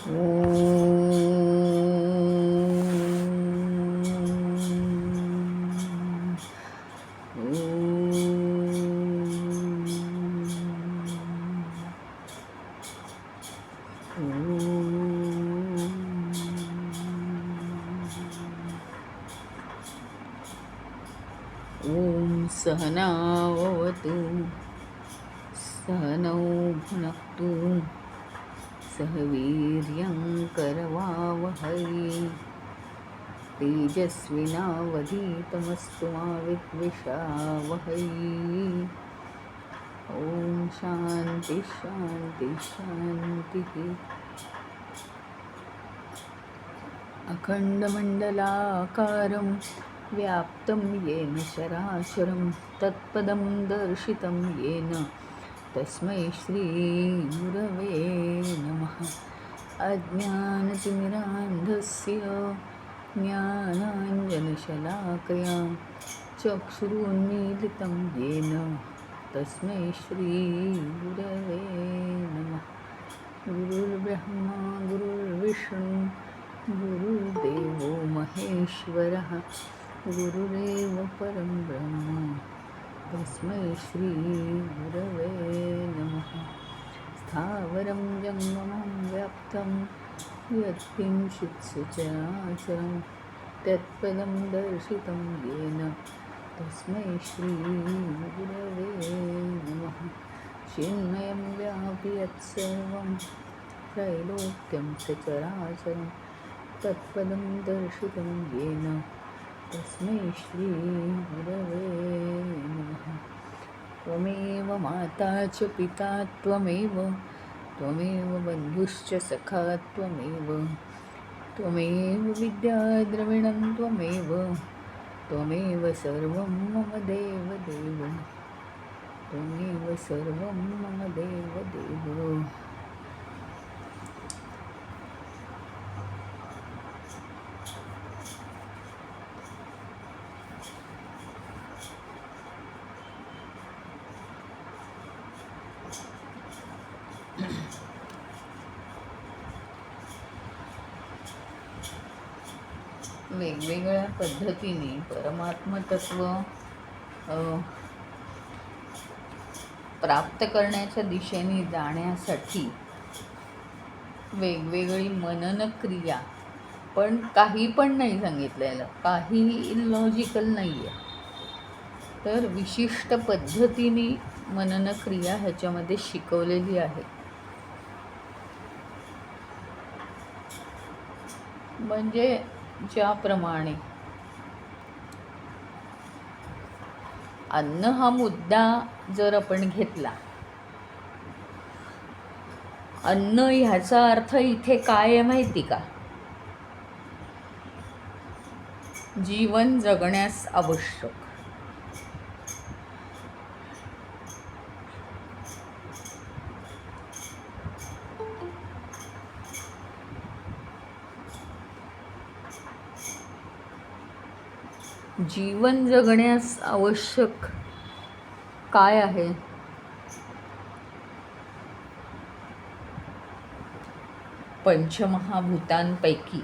ॐ सहना भवतु सहनौ भुनक्तु सह वीर्यं करवावहै तेजस्विनावधीतमस्तु मा विद्विषावहै। ॐ शान्ति शान्ति शान्तिः। अखण्डमण्डलाकारं व्याप्तं येन चराचरं तत्पदं दर्शितं येन तस्मै श्रीगुरवे नमः। अज्ञानतिमिरान्धस्य ज्ञानाञ्जनशलाकया चक्षुरुन्मीलितं येन तस्मै श्रीगुरवे नमः। गुरुर्ब्रह्मा गुरुर्विष्णु गुरुर्देवो महेश्वरः गुरुरेव परं ब्रह्म तस्मै श्रीगुरवे नमः। स्थावरं जङ्गमं व्याप्तं यत्किञ्चित् सचराचरं तत्पदं दर्शितं येन तस्मै श्रीगुरवे नमः। चिन्मयं व्यापि यत्सर्वं त्रैलोक्यं सचराचरं तत्पदं दर्शितं येन तस्मै श्रीगुरवे नमः। त्वमेव माता च पिता त्वमेव बन्धुश्च सखा त्वमेव विद्या द्रविणं त्वमेव सर्वं मम देवदेव त्वमेव सर्वं मम देवदेव। वेगवेगळ्या पद्धतीने परमात्मतत्व प्राप्त करण्याच्या दिशेने जाण्यासाठी वेगवेगळी मनन क्रिया, पण काही पण नाही सांगितलेलं, काही इलॉजिकल नाही आहे, तर विशिष्ट पद्धतीने मनन क्रिया ह्याच्यामध्ये शिकवलेली आहे. म्हणजे ज्याप्रमाणे अन्न हा मुद्दा जर आपण घेतला, अन्न ह्याचा अर्थ इथे काय आहे माहिती का? जीवन जगण्यास आवश्यक. जीवन जगण्यास आवश्यक काय आहे? पंचमहाभूतांपैकी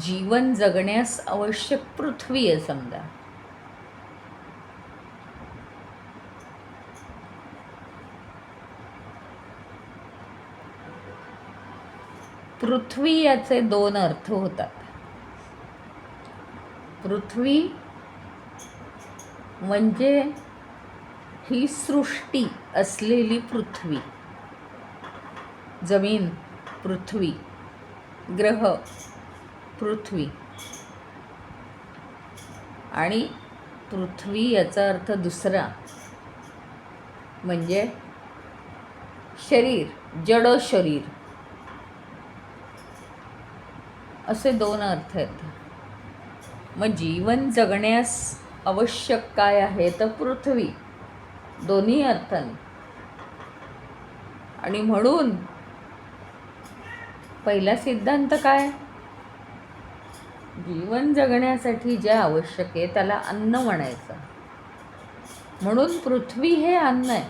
जीवन जगण्यास आवश्यक पृथ्वी आहे समजा. पृथ्वी याचे दोन अर्थ होतात. पृथ्वी म्हणजे ही सृष्टी असलेली पृथ्वी, जमीन पृथ्वी, ग्रह पृथ्वी, आणि पृथ्वी याचा अर्थ दुसरा म्हणजे शरीर, जड शरीर, असे दोन अर्थ आहेत. मग जीवन जगण्यास आवश्यक काय आहे तर पृथ्वी, दोन्ही अर्थाने. आणि म्हणून पहिला सिद्धांत काय? जीवन जगण्यासाठी जे आवश्यक आहे त्याला अन्न म्हणायचं. म्हणून पृथ्वी हे अन्न आहे.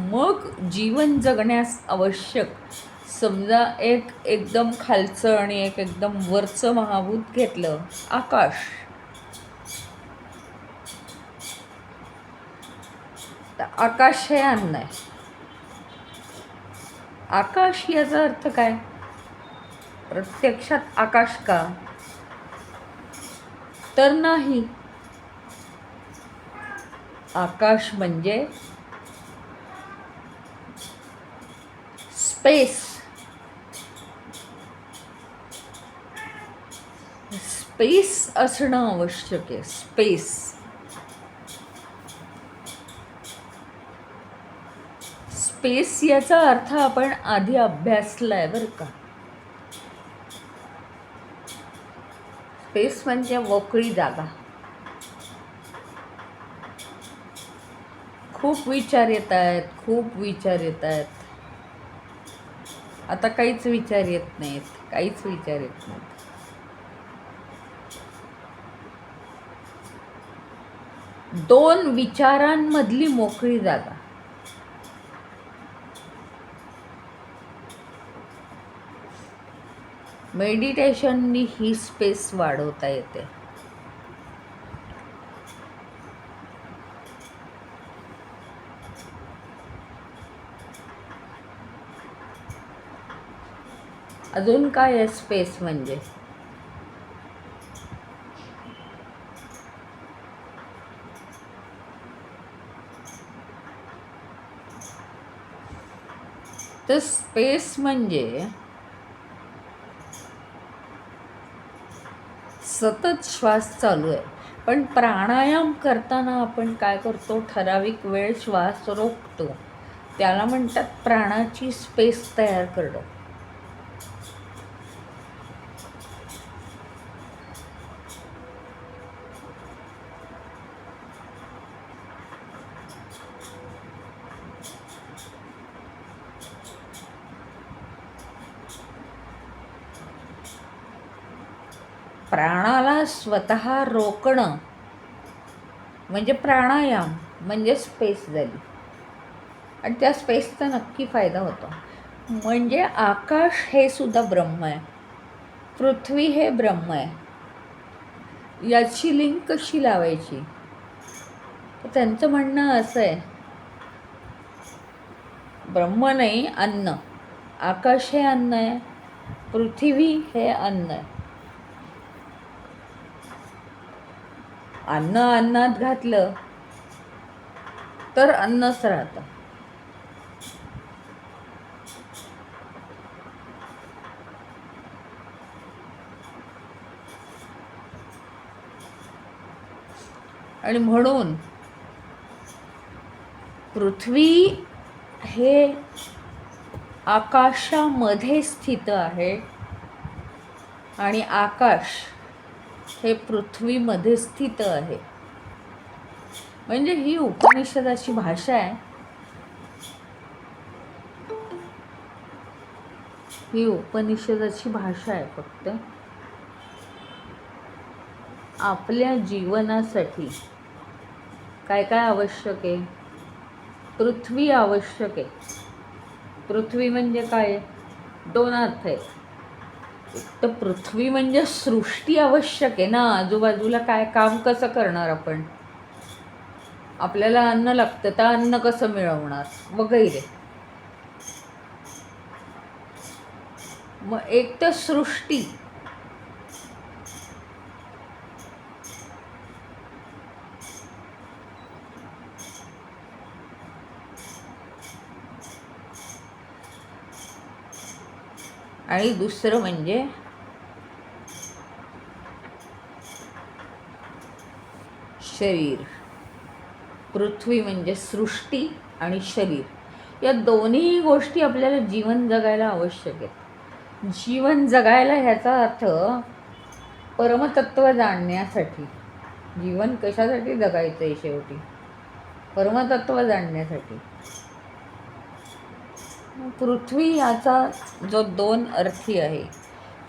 मग जीवन जगण्यास आवश्यक, समजा एक एकदम खालचं आणि एक एकदम वरचं महाभूत घेतलं, आकाश. तर आकाश हे अन्न आहे. आकाश याचा अर्थ काय? प्रत्यक्षात आकाश का? तर नाही. आकाश म्हणजे स्पेस. स्पेस असणं आवश्यक आहे. स्पेस. स्पेस याचा अर्थ आपण आधी अभ्यासलाय बरं का. स्पेस म्हणजे मोकळी जागा. खूप विचार येत आहेत, खूप विचार येत आहेत. आता काहीच विचार येत नाहीत, काहीच विचार येत नाहीत. दोन विचारांमधली मोकळी जागा. मेडिटेशननी ही स्पेस वाढवता येते. अजून काय आहे स्पेस म्हणजे? तर स्पेस म्हणजे सतत श्वास चालू आहे, पण प्राणायाम करताना आपण काय करतो, ठराविक वेळ श्वास रोखतो. त्याला म्हणतात प्राणाची स्पेस तयार करणं. प्राणाला स्वतः रोखणं म्हणजे प्राणायाम, म्हणजे स्पेस झाली. आणि त्या स्पेसचा नक्की फायदा होतो. म्हणजे आकाश हे सुद्धा ब्रह्म आहे, पृथ्वी हे ब्रह्म आहे. याची लिंक कशी लावायची? तर त्यांचं म्हणणं असं आहे, ब्रह्म नाही, अन्न. आकाश हे अन्न आहे, पृथ्वी हे अन्न आहे. अन्न अन्नात घातलं तर अन्नच राहतं. आणि म्हणून पृथ्वी हे आकाशामध्ये स्थित आहे आणि आकाश हे पृथ्वीमध्ये स्थित आहे. म्हणजे ही उपनिषदाची भाषा आहे. ही उपनिषदाची भाषा आहे. फक्त आपल्या जीवनासाठी काय काय आवश्यक आहे? पृथ्वी आवश्यक आहे. पृथ्वी म्हणजे काय? दोन अर्थ आहेत. एक तर पृथ्वी म्हणजे सृष्टी आवश्यक आहे ना. आजूबाजूला काय काम कसं करणार आपण? आपल्याला अन्न लागतं, तर अन्न कसं मिळवणार वगैरे. मग एक तर सृष्टी, आणि दुसरं म्हणजे शरीर. पृथ्वी म्हणजे सृष्टी आणि शरीर. या दोन्ही गोष्टी आपल्याला जीवन जगायला आवश्यक आहेत. जीवन जगायला ह्याचा अर्थ परमतत्व जाणण्यासाठी. जीवन कशासाठी जगायचं आहे शेवटी? परमतत्व जाणण्यासाठी. पृथ्वी याचा जो दोन अर्थी आहे,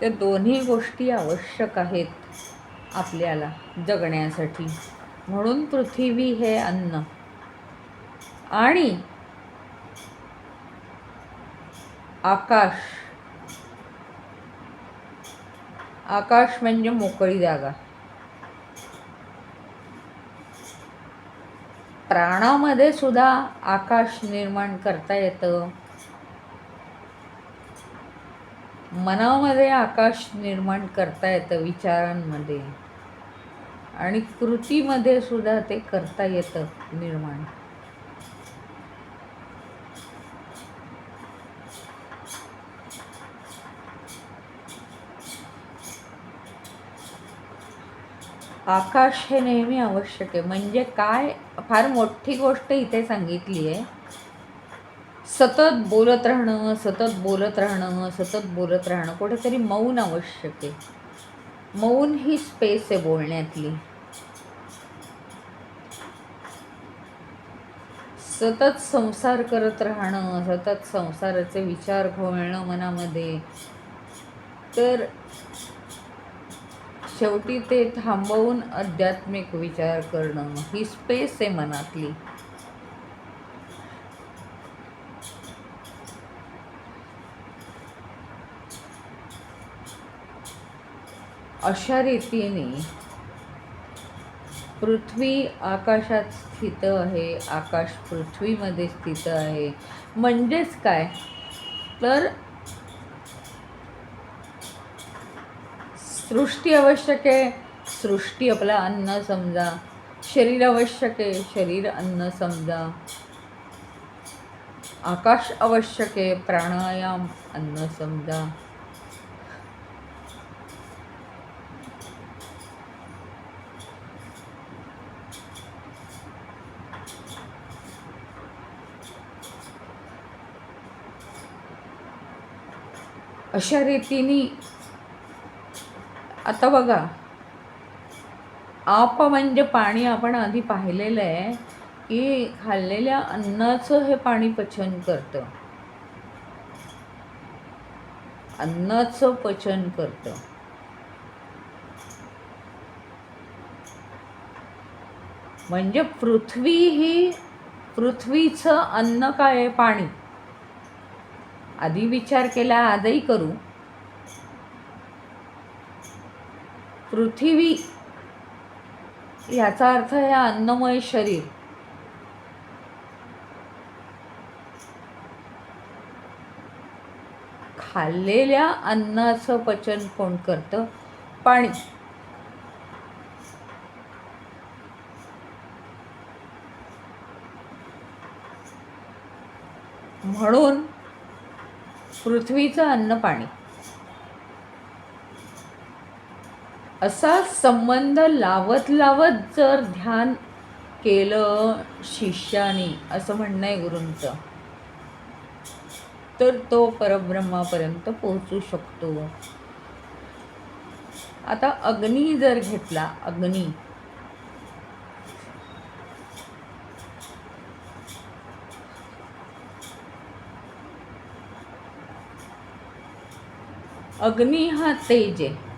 त्या दोन्ही गोष्टी आवश्यक आहेत आपल्याला जगण्यासाठी. म्हणून पृथ्वी हे अन्न. आणि आकाश, आकाश म्हणजे मोकळी जागा. प्राणामध्ये सुद्धा आकाश निर्माण करता येतं, मनामध्ये आकाश निर्माण करता येतं, विचारांमध्ये, आणि कृतीमध्ये सुद्धा ते करता येतं निर्माण. आकाश हे नेहमी आवश्यक आहे. म्हणजे काय, फार मोठी गोष्ट इथे सांगितली आहे. सतत बोलत राहणं, सतत बोलत राहणं, सतत बोलत राहणं. कुठेतरी मौन आवश्यक आहे. मौन ही स्पेस आहे बोलण्यातली. सतत संसार करत राहणं, सतत संसाराचे विचार घोळणं मनामध्ये, तर शेवटी ते थांबवून आध्यात्मिक विचार करणं ही स्पेस आहे मनातली. अशा रीतीने पृथ्वी आकाशात स्थित आहे, आकाश पृथ्वीमध्ये स्थित आहे. म्हणजेच काय, तर सृष्टी आवश्यक आहे, सृष्टी आपला अन्न समजा. शरीर आवश्यक आहे, शरीर अन्न समजा. आकाश आवश्यक आहे, प्राणायाम अन्न समजा. अशा रीतीने आता बघा, आप म्हणजे पाणी. आपण आधी पाहिलेलं आहे की खाल्लेल्या अन्नाचं हे पाणी पचन करतं, अन्नाचं पचन करतं. म्हणजे पृथ्वी ही, पृथ्वीचं अन्न काय आहे, पाणी. आधी विचार केला, आजही करू. पृथ्वी याचा अर्थ आहे अन्नमय शरीर. खाल्लेल्या अन्नाचं पचन कोण करतं, पाणी. म्हणून पृथ्वीचं अन्न पाणी असा संबंध लावत लावत जर ध्यान केलं शिष्याने, असं म्हणणं आहे गुरूंचं, तर तो परब्रह्मापर्यंत पोहोचू शकतो. आता अग्नी जर घेतला, अग्नी, अग्नी हा तेज आहे.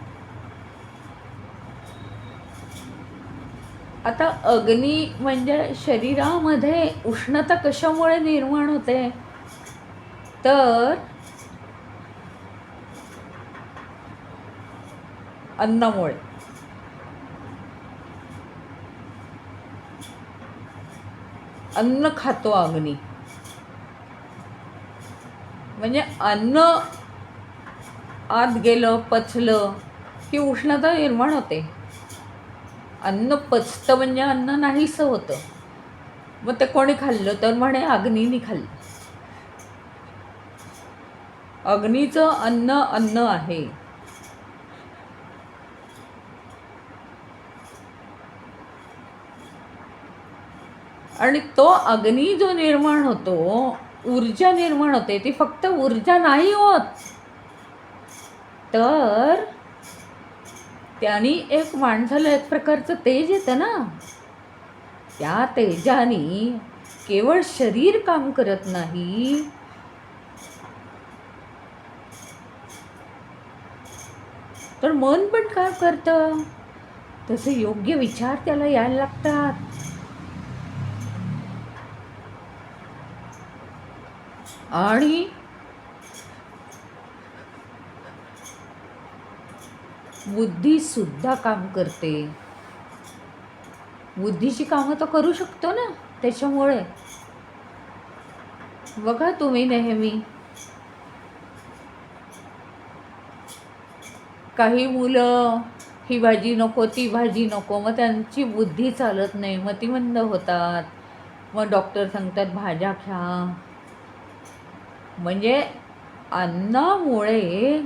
आता अग्नी म्हणजे शरीरामध्ये उष्णता कशामुळे निर्माण होते, तर अन्नामुळे. अन्न खातो अग्नी, म्हणजे अन्न आत गेलं, पचलं की उष्णता निर्माण होते. अन्न पचतं म्हणजे अन्न नाहीसं होतं. मग ते कोणी खाल्लं, तर म्हणे अग्नीने खाल्लं. अग्नीचं अन्न अन्न आहे. आणि तो अग्नी जो निर्माण होतो, ऊर्जा निर्माण होते. ती फक्त ऊर्जा नाही होत, तर त्याने एक माणसाला एक प्रकारचं तेज येतं ना. त्या तेजाने केवळ शरीर काम करत नाही, तर मन पण काय करतं, तसे योग्य विचार त्याला यायला लागतात. आणि बुद्धीसुद्धा काम करते. बुद्धीची कामं तर करू शकतो ना. त्याच्यामुळे बघा तुम्ही नेहमी काही मुलं ही भाजी नको ती भाजी नको, मग त्यांची बुद्धी चालत नाही, मतिमंद होतात. मग डॉक्टर सांगतात भाज्या खा. म्हणजे अन्नामुळे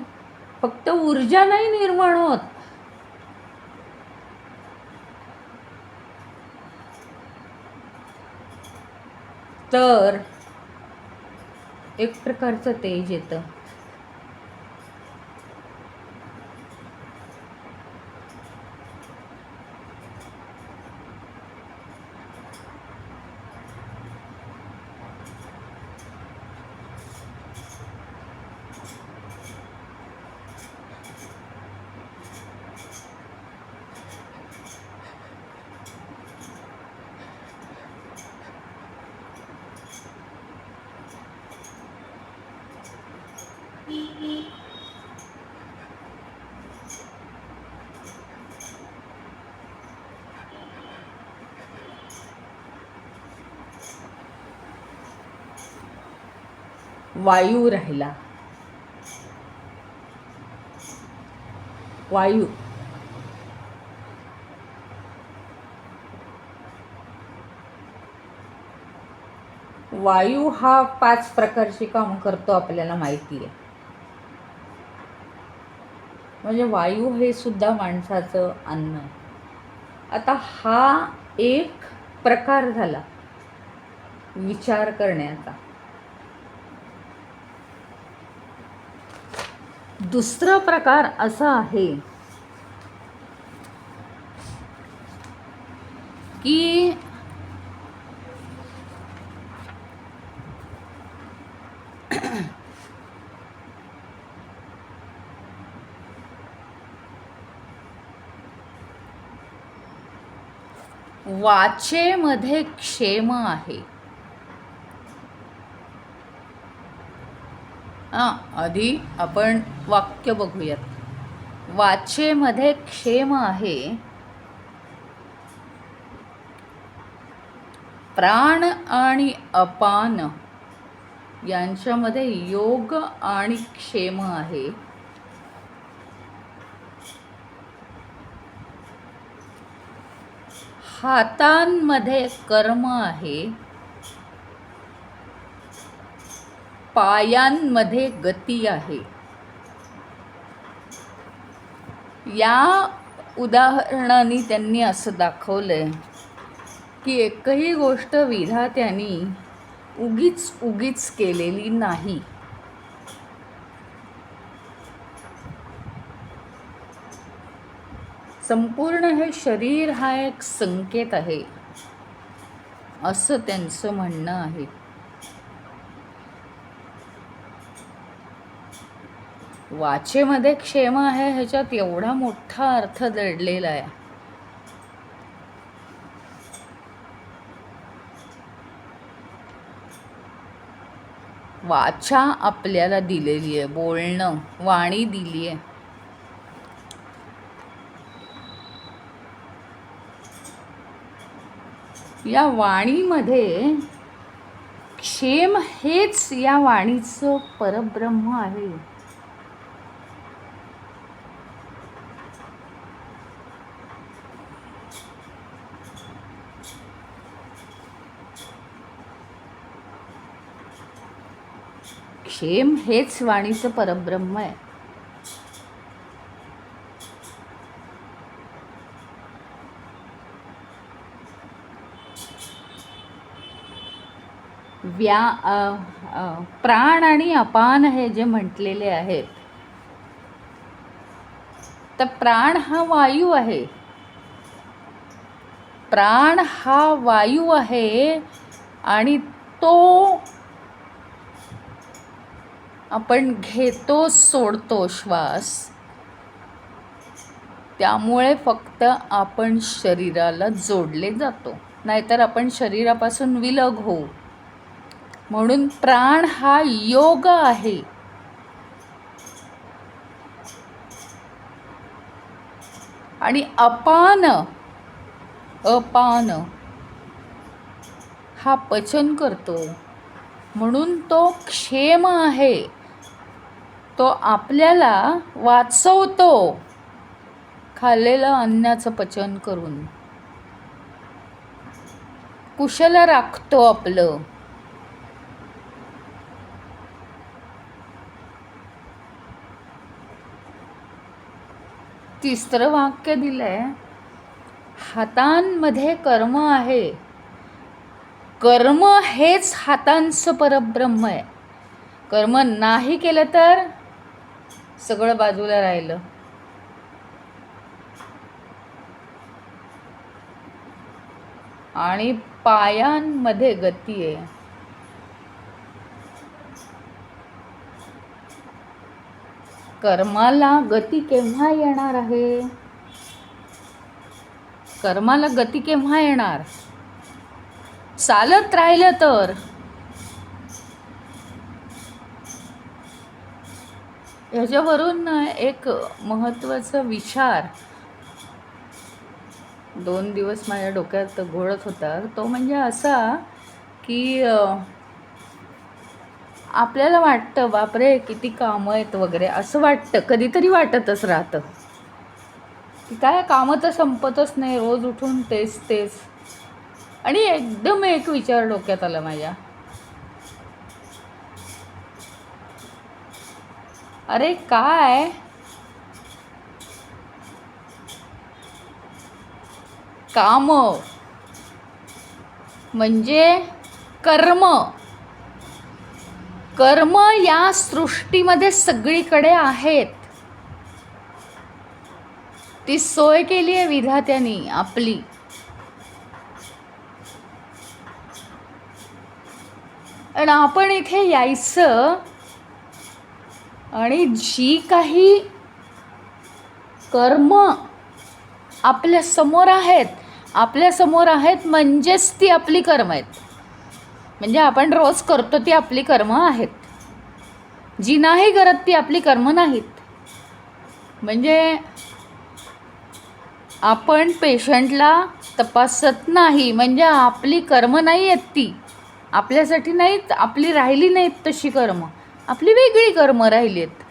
फक्त ऊर्जा नाही निर्माण होत, तर एक प्रकारचं तेज येतं. वायू राहिला. वायू वायू हा 5 प्रकारची काम करतो, आपल्याला माहिती आहे. म्हणजे वायू हे सुद्धा माणसाचं अन्न. आता हा एक प्रकार झाला विचार करण्याचा. दुसरा प्रकार असा आहे की वाचेमध्ये क्षेम आहे. आधी आपण वाक्य बघूयात. वाचेमध्ये क्षेम आहे, प्राण आणि अपान यांच्यामध्ये योग आणि क्षेम आहे. हातांमध्ये कर्म आहे, पायांमध्ये गती आहे. या उदाहरणाने त्यांनी असं दाखवलंय की एकही गोष्ट विधात्याने उगीच केलेली नाही. संपूर्ण हे शरीर हा एक संकेत आहे, असं त्यांचं म्हणणं आहे. वाचेमध्ये क्षेम आहे ह्याच्यात एवढा मोठा अर्थ दडलेला आहे. वाचा आपल्याला दिलेली आहे, बोलणं, वाणी दिली आहे. या वाणीमध्ये क्षेम हेच या वाणीचं परब्रह्म आहे. क्षेम हेच वाणीचं परब्रह्म आहे. प्राण आणि अपान हे जे म्हटलेले आहेत, तर प्राण हा वायू आहे. प्राण हा वायू आहे आणि तो आपण घेतो सोडतो श्वास. त्यामुळे फक्त आपण शरीराला जोडले जातो, नाहीतर आपण शरीरापासून विलग होऊ. म्हणून प्राण हा योग आहे. आणि अपान अपान हा पचन करतो, म्हणून तो क्षेम आहे. तो आपल्याला वाचवतो खाल्लेलं अन्नाचं पचन करून, कुशल राखतो आपलं. तिसरं वाक्य दिलंय, हातांमध्ये कर्म आहे. कर्म हेच हातांचं परब्रह्म आहे. कर्म नाही केलं तर सगळं बाजूला राहिलं. आणि पायांमध्ये गती आहे. कर्माला गती केव्हा येणार आहे? कर्माला गती केव्हा येणार? चालत राहिलं तर. ह्याच्यावरून एक महत्त्वाचा विचार 2 दिवस माझ्या डोक्यात घोळत होता. तो म्हणजे असा की आपल्याला वाटतं बापरे किती कामं आहेत वगैरे, असं वाटतं, कधीतरी वाटतच राहतं की काय कामं तर संपतच नाही, रोज उठून तेच तेच. आणि एकदम एक विचार डोक्यात आला माझ्या, अरे काय काम म्हणजे कर्म. कर्म या सृष्टीमध्ये सगळीकडे आहेत. ती सोय केली आहे विधात्याने आपली. आणि आपण इथे यायचं आणि जी काही कर्म आपल्या समोर आहेत म्हणजेच ती आपली कर्म आहेत. म्हणजे आपण रोज करतो ती आपली कर्म आहेत. जी नाही करत ती आपली कर्म नाहीत. म्हणजे आपण पेशंटला तपासत नाही म्हणजे आपली कर्म नाही आहेत, ती आपल्यासाठी नाहीत, आपली राहिली नाहीत तशी कर्म, आपली वेगळी कर्म राहिली आहेत.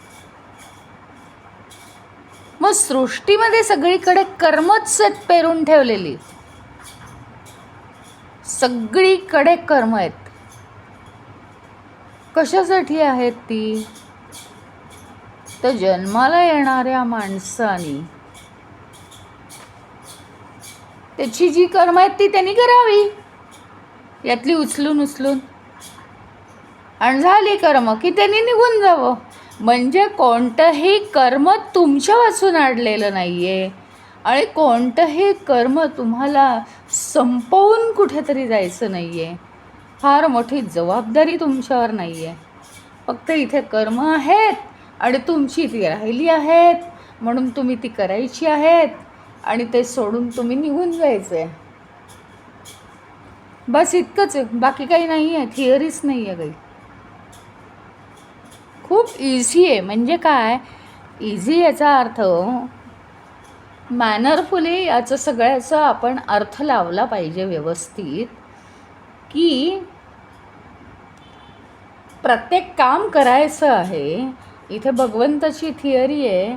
मग सृष्टीमध्ये सगळीकडे कर्मच आहेत पेरून ठेवलेली. सगळीकडे कर्म आहेत. कशासाठी आहेत ती? तर जन्माला येणाऱ्या माणसानी त्याची जी कर्म आहेत ती त्यांनी करावी, यातली उचलून आणि झाली कर्म की त्यांनी निघून जावं. म्हणजे कोणतंही कर्म तुमच्या वाचून अडलेलं नाहीये आणि कोणतंही कर्म तुम्हाला संपवून कुठेतरी जायचं नाहीये. फार मोठी जबाबदारी तुमच्यावर नाहीये. फक्त इथे कर्म आहेत आणि तुमची ती राहिली आहेत, म्हणून तुम्ही ती करायची आहेत आणि ते सोडून तुम्ही निघून जायचंय. बस इतकंच आहे, बाकी काही नाही आहे, थिअरीच नाही आहे काही. खूप इझी आहे. म्हणजे काय इझी याचा अर्थ मॅनरफुली याचं सगळ्याचा आपण अर्थ लावला पाहिजे व्यवस्थित, की प्रत्येक काम करायचं आहे. इथे भगवंताची थिअरी आहे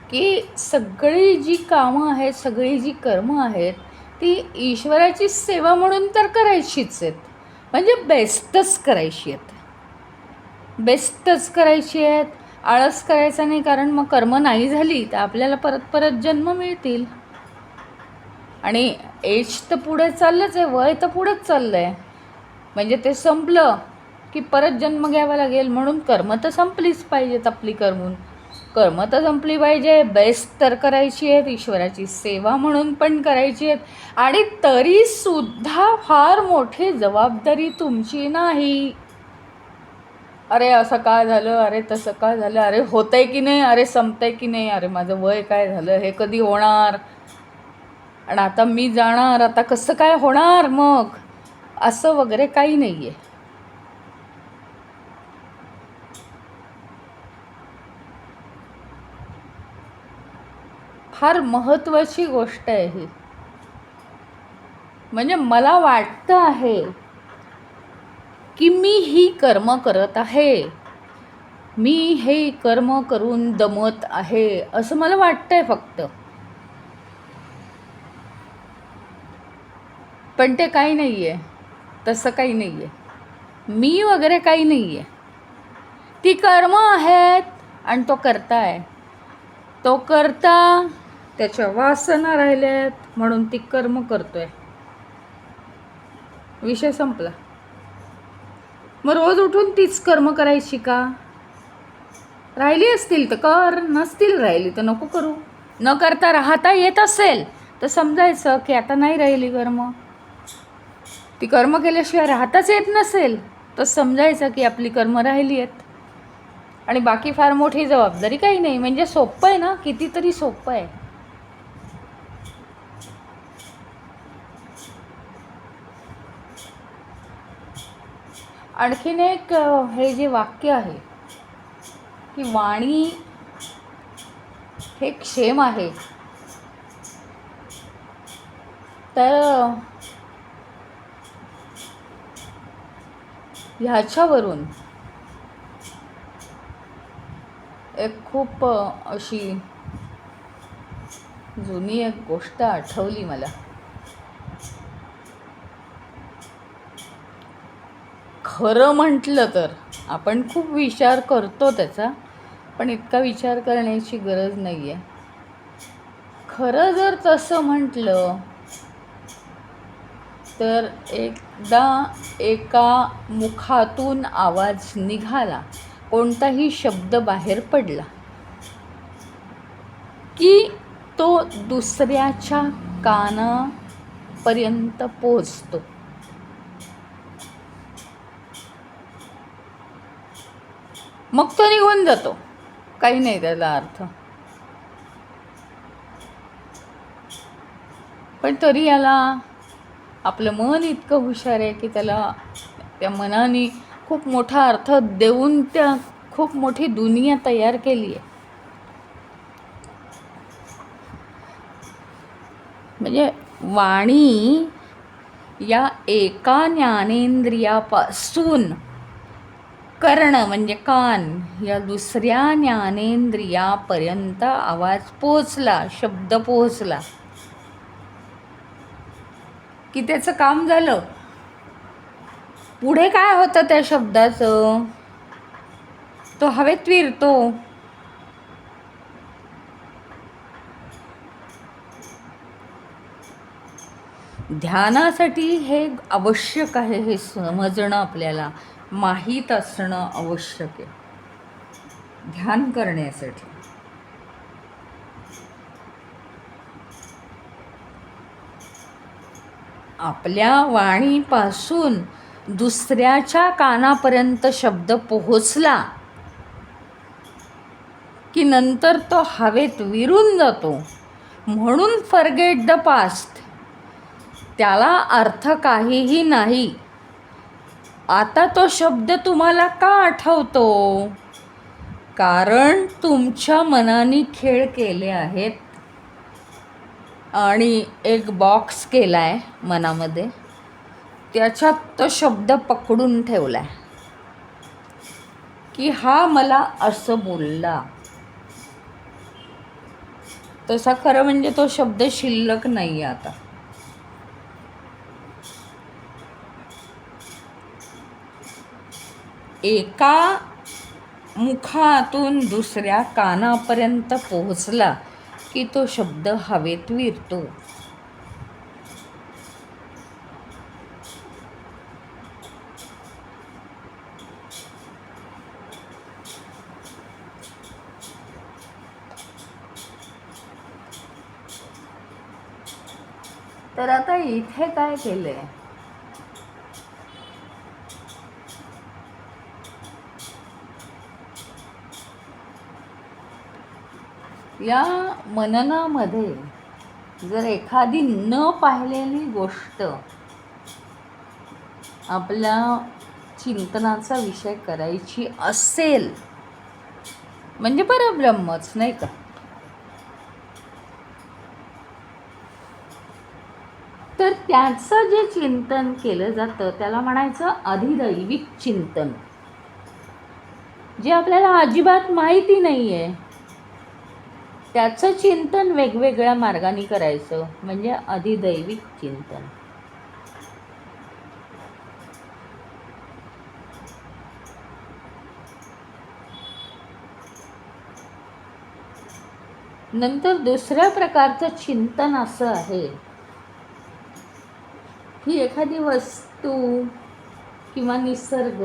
की सगळी जी कामं आहेत, सगळी जी कर्म आहेत ती ईश्वराची सेवा म्हणून तर करायचीच आहेत. म्हणजे बेस्टच करायची आहेत, बेस्टच करायची आहेत. आळस करायचा नाही, कारण मग कर्म नाही झाली तर आपल्याला परत परत जन्म मिळतील. आणि एज तर पुढे चाललंच आहे, वय तर पुढेच चाललं आहे. म्हणजे ते संपलं की परत जन्म घ्यावा लागेल, म्हणून कर्म तर संपलीच पाहिजेत आपली. कर्म तर संपली पाहिजे. बेस्ट तर करायची आहेत, ईश्वराची सेवा म्हणून पण करायची आहेत. आणि तरीसुद्धा फार मोठी जबाबदारी तुमची नाही. अरे असं काय झालं, अरे तसं काय झालं, अरे होतंय की नाही, अरे संपतंय की नाही, अरे माझं वय काय झालं, हे कधी होणार, आणि आता मी जाणार, आता कसं काय होणार मग, असं वगैरे काही नाही आहे. फार महत्त्वाची गोष्ट आहे ही. म्हणजे मला वाटतं आहे की मी ही कर्म करत आहे, मी हे कर्म करून दमत आहे, असं मला वाटतंय फक्त. पण ते काही नाही आहे, तसं काही नाही आहे. मी वगैरे काही नाही आहे. ती कर्म आहेत आणि तो करता आहे. तो करता त्याच्या वासना राहिल्यात म्हणून ती कर्म करतोय. विषय संपला. मग रोज उठून तीच कर्म करायची का? राहिली असतील तर कर, नसतील राहिली तर नको करू. न करता राहता येत असेल तर समजायचं की आता नाही राहिली कर्म. ती कर्म केल्याशिवाय राहताच येत नसेल तर समजायचं की आपली कर्म राहिली आहेत. आणि बाकी फार मोठी जबाबदारी काही नाही. म्हणजे सोपं आहे ना, कितीतरी सोपं आहे. आणखीन एक हे जे वाक्य आहे की वाणी हे क्षेम आहे, तर ह्याच्यावरून एक खूप अशी जुनी एक गोष्ट आठवली मला. खरं म्हटलं तर आपण खूप विचार करतो त्याचा, पण इतका विचार करण्याची गरज नाही आहे. खरं जर तसं म्हटलं तर एकदा एका मुखातून आवाज निघाला, कोणताही शब्द बाहेर पडला की तो दुसऱ्याच्या कानापर्यंत पोहोचतो. मग तो निघून जातो, काही नाही त्याला अर्थ. पण तरी याला आपलं मन इतकं हुशार आहे की त्याला त्या मनाने खूप मोठा अर्थ देऊन त्या खूप मोठी दुनिया तयार केली आहे. म्हणजे वाणी या एका ज्ञानेंद्रियापासून कर्ण म्हणजे कान या दुसऱ्या ज्ञानेंद्रियापर्यंत आवाज पोचला, शब्द पोचला की त्याचं काम झालं. पुढे काय होतं त्या शब्दाचं? तो हवेत विरतो. ध्यानासाठी हे आवश्यक आहे, हे समजणं आपल्याला माहीत असणं आवश्यक आहे ध्यान करण्यासाठी. आपल्या वाणीपासून दुसऱ्याच्या कानापर्यंत शब्द पोहोचला की नंतर तो हवेत विरून जातो. म्हणून फॉरगेट द पास्ट, त्याला अर्थ काहीही नाही. आता तो शब्द तुम्हाला का आठवतो? कारण तुमच्या मनाने खेळ केले आहेत आणि एक बॉक्स केला आहे मनामध्ये, त्याच्यात तो शब्द पकडून ठेवला आहे की हा मला असं बोलला. तसा खरं म्हणजे तो शब्द शिल्लक नाही आहे आता. एका मुखातून दुसऱ्या कानापर्यंत पोहोचला की तो शब्द हवेत विरतो. तर आता इथे काय केलंय, या मननामध्ये जर एखादी न पाहिलेली गोष्ट आपल्या चिंतनाचा विषय करायची असेल, म्हणजे परब्रह्मच नाही का, त्याचं जे चिंतन केलं जातं त्याला म्हणायचं अधिदैविक चिंतन, जे आपल्याला अजिबात माहिती नाही आहे त्याचं चिंतन वेगवेगळ्या मार्गाने करायचं म्हणजे अधिदैविक चिंतन. नंतर दुसऱ्या प्रकारचं चिंतन असं आहे की एखादी वस्तू किंवा निसर्ग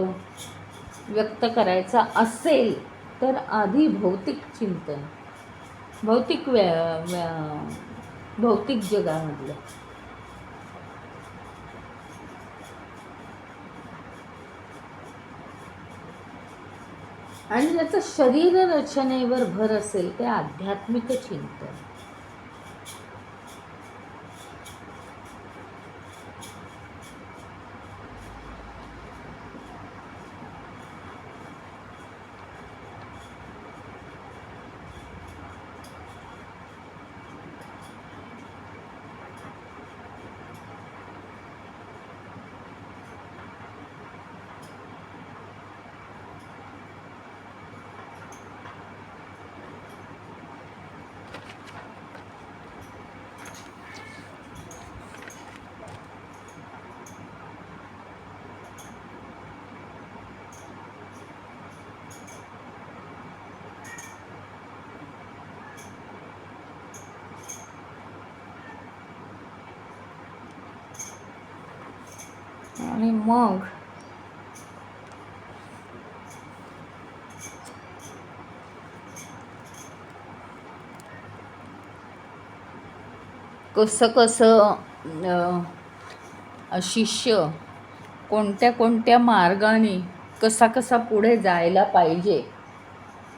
व्यक्त करायचा असेल तर आधी भौतिक चिंतन, भौतिक भौतिक जगामधलं. आणि ज्याचं शरीर रचनेवर भर असेल ते आध्यात्मिक चिंतन. आणि मग कसं शिष्य कोणत्या कोणत्या मार्गाने कसा पुढे जायला पाहिजे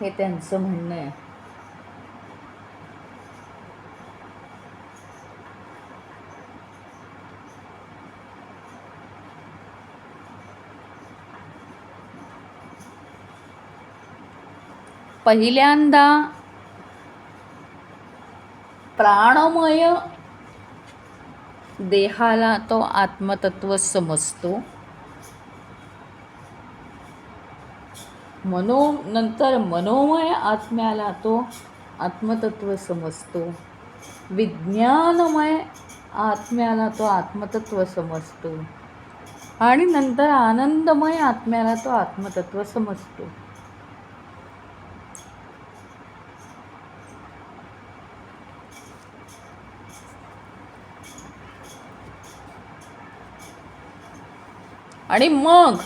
हे त्यांचं म्हणणं आहे. पहिल्यांदा प्राणमय देहाला तो आत्मतत्व समजतो, नंतर मनोमय आत्म्याला तो आत्मतत्व समजतो, विज्ञानमय आत्म्याला तो आत्मतत्व समजतो आणि नंतर आनंदमय आत्म्याला तो आत्मतत्व समजतो. आणि मग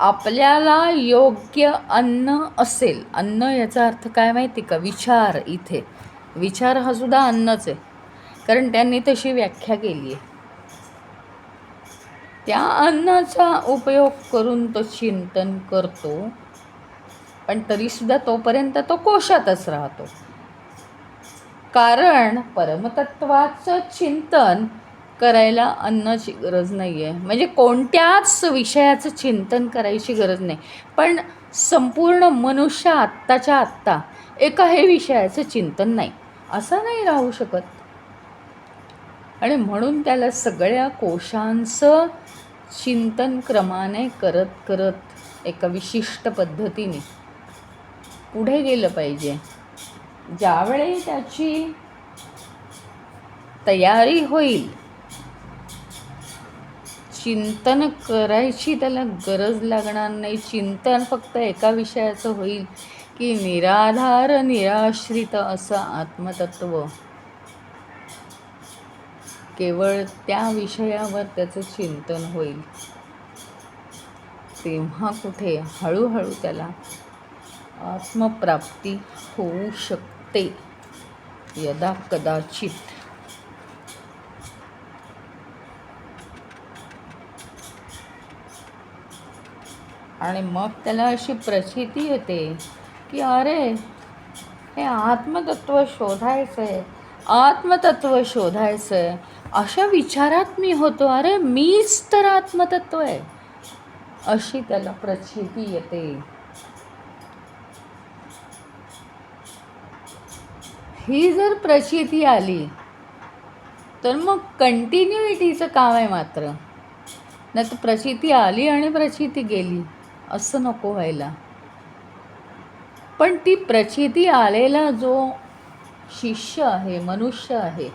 आपल्याला योग्य अन्न असेल, अन्न याचा अर्थ काय माहिती का, विचार. इथे विचार हा सुद्धा अन्नच आहे, कारण त्यांनी तशी व्याख्या केली आहे. त्या अन्नाचा उपयोग करून तो चिंतन करतो, पण तरीसुद्धा तोपर्यंत तो कोशातच राहतो, कारण परमतत्वाचं चिंतन करायला अन्नाची गरज नाही आहे. म्हणजे कोणत्याच विषयाचं चिंतन करायची गरज नाही, पण संपूर्ण मनुष्य आत्ताच्या आत्ता एकाही विषयाचं चिंतन नाही असं नाही राहू शकत. आणि म्हणून त्याला सगळ्या कोशांचं चिंतन क्रमाने करत करत एका विशिष्ट पद्धतीने पुढे गेलं पाहिजे. ज्यावेळी त्याची तयारी होईल, चिंतन करायची त्याला गरज लागणार नाही. चिंतन फक्त एका विषयाचं होईल की निराधार निराश्रित असं आत्मतत्व, केवळ त्या विषयावर त्याचं चिंतन होईल. तेव्हा कुठे हळूहळू त्याला आत्मप्राप्ती होऊ शकते, यदा कदाचित. आणि मग त्याला अशी प्रचिती येते की अरे हे आत्मतत्व शोधायचं आहे, आत्मतत्व शोधायचं आहे. अशा विचारात मी होतो, अरे मीच तर आत्मतत्व आहे, अशी त्याला प्रचिती येते. ही जर प्रचिती आली तर मग कंटिन्युइटीचं काम आहे मात्र. नाही तर प्रचिती आली आणि प्रचिती गेली असं नको व्हायला. पण ती प्रचिती आलेला जो शिष्य आहे, मनुष्य आहे,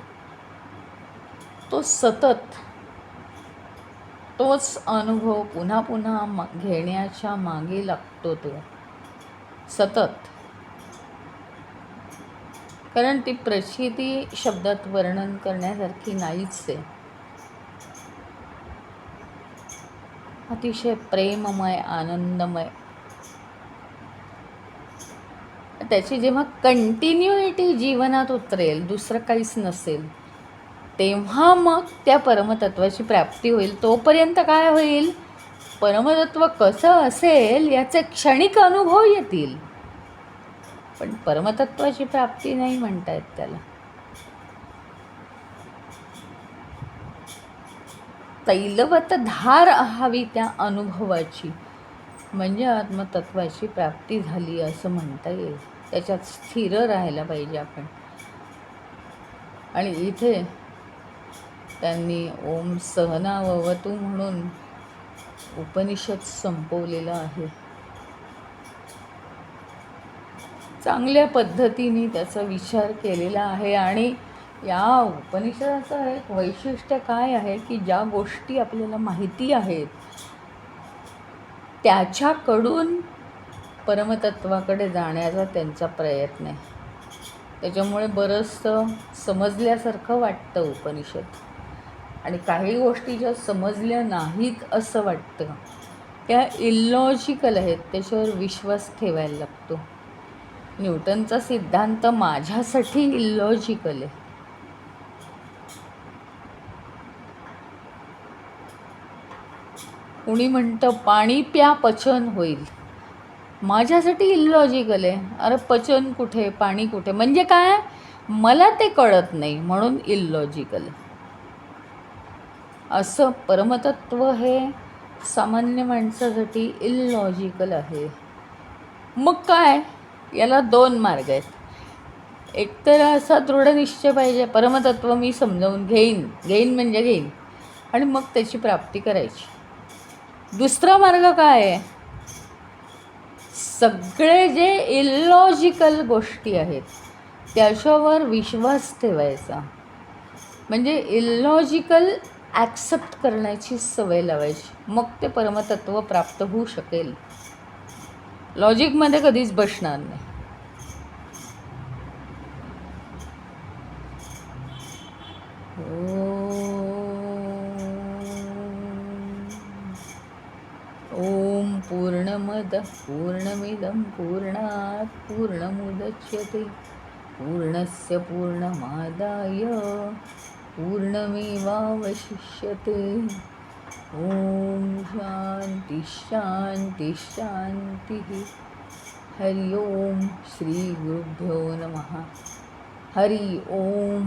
तो सतत तोच अनुभव पुन्हा पुन्हा घेण्याच्या मागे लागतो तो सतत. कारण ती प्रचिती शब्दात वर्णन करण्यासारखी नाहीच आहे. अतिशय प्रेममय, आनंदमय. त्याची जेव्हा कंटिन्युइटी जीवनात उतरेल, दुसरं काहीच नसेल, तेव्हा मग त्या परमतत्वाची प्राप्ती होईल. तोपर्यंत काय होईल? परमतत्व कसं असेल याचे क्षणिक अनुभव येतील, पण परमतत्वाची प्राप्ती नाही म्हणतायत त्याला. तैलवत धार हवी त्या अनुभवाची, म्हणजे आत्मतत्वाची प्राप्ती झाली असं म्हणता येईल. त्याच्यात स्थिर राहायला पाहिजे आपण. आणि इथे त्यांनी ओम सहनाववतु म्हणून उपनिषद संपवलेलं आहे. चांगल्या पद्धतीने त्याचा विचार केलेला आहे. आणि या उपनिषदाचं एक वैशिष्ट्य काय आहे की ज्या गोष्टी आपल्याला माहिती आहेत त्याच्याकडून परमतत्वाकडे जाण्याचा त्यांचा प्रयत्न आहे. त्याच्यामुळे बरंचसं समजल्यासारखं वाटतं उपनिषद, आणि काही गोष्टी ज्या समजल्या नाहीत असं वाटतं त्या इलॉजिकल आहेत, त्याच्यावर विश्वास ठेवायला लागतो. न्यूटनचा सिद्धांत माझ्यासाठी इलॉजिकल आहे. कुणी म्हणतं पाणी प्या पचन होईल, माझ्यासाठी इलॉजिकल आहे. अरे पचन कुठे, पाणी कुठे, म्हणजे काय, मला ते कळत नाही म्हणून इलॉजिकल आहे. असं परमतत्व हे सामान्य माणसासाठी इलॉजिकल आहे. मग काय, याला दोन मार्ग आहेत. एकतर असा दृढ निश्चय पाहिजे, परमतत्व मी समजावून घेईन म्हणजे घेईन, आणि मग त्याची प्राप्ती करायची. दुसरा मार्ग काय आहे, सगळे जे इलॉजिकल गोष्टी आहेत त्याच्यावर विश्वास ठेवायचा, म्हणजे इलॉजिकल ॲक्सेप्ट करण्याची सवय लावायची. मग ते परमतत्व प्राप्त होऊ शकेल. लॉजिकमध्ये कधीच बसणार नाही. ओम पूर्णमद पूर्णमिदं पूर्णात् पूर्णमुदच्यते पूर्णस्य पूर्णमादाय पूर्णमेवावशिष्यते. ओम शांति शांति शांति. हरि ओम. श्री गुरुभ्यो नमः. हरि ओम.